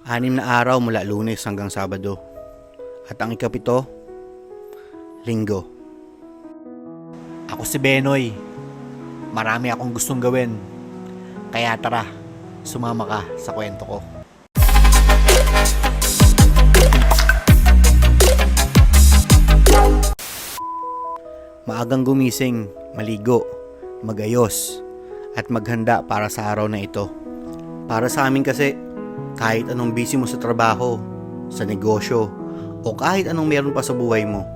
6 na araw mula Lunes hanggang Sabado. At ang ikapito, Linggo. Ako si Benoy. Marami akong gustong gawin. Kaya tara, sumama ka sa kwento ko. Maagang gumising, maligo, magayos, at maghanda para sa araw na ito. Para sa amin kasi, kahit anong busy mo sa trabaho, sa negosyo, o kahit anong meron pa sa buhay mo,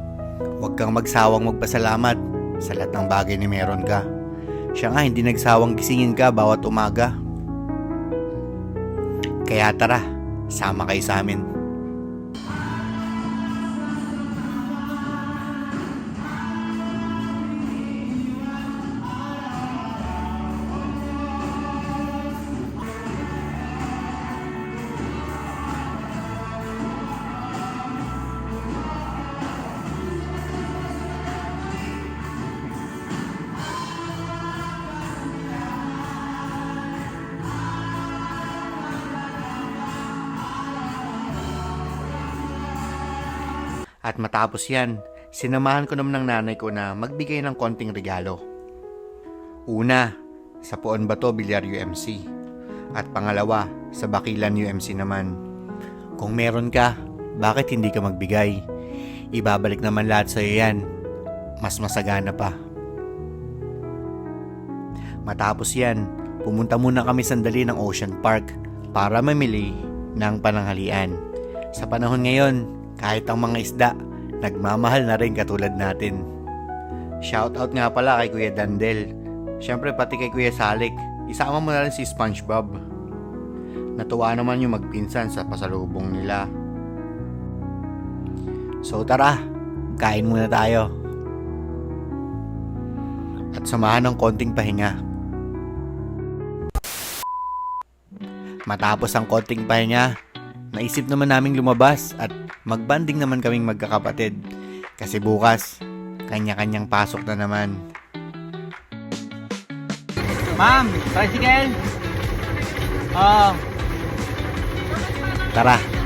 huwag kang magsawang magpasalamat sa lahat ng bagay na meron ka. Siya nga hindi nagsawang gisingin ka bawat umaga. Kaya tara, sama kayo sa amin. At matapos yan, sinamahan ko naman ng nanay ko na magbigay ng konting regalo. Una, sa Puon Bato Bilyar UMC. At pangalawa, sa Bakilan UMC naman. Kung meron ka, bakit hindi ka magbigay? Ibabalik naman lahat sa iyo yan. Mas masagana pa. Matapos yan, pumunta muna kami sandali ng Ocean Park para mamili ng pananghalian. Sa panahon ngayon, kahit ang mga isda, nagmamahal na rin katulad natin. Shoutout nga pala kay Kuya Dandel. Siyempre pati kay Kuya Salik. Isama mo na rin si SpongeBob. Natuwa naman yung magpinsan sa pasalubong nila. So tara, kain muna tayo. At samahan ng konting pahinga. Matapos ang konting pahinga, naisip naman naming lumabas at magbanding naman kaming magkakapatid. Kasi bukas, kanya-kanyang pasok na naman. Ma'am, tricycle! Oh. Tara!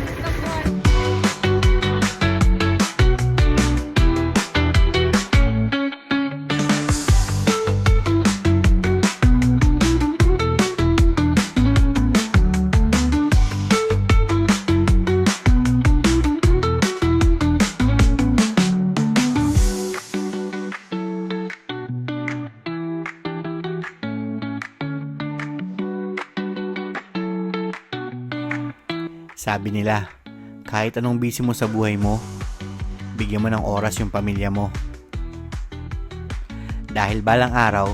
Sabi nila, kahit anong busy mo sa buhay mo, bigyan mo ng oras yung pamilya mo. Dahil balang araw,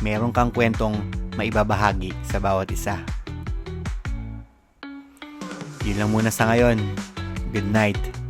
meron kang kwentong maibabahagi sa bawat isa. Yun lang muna sa ngayon. Good night.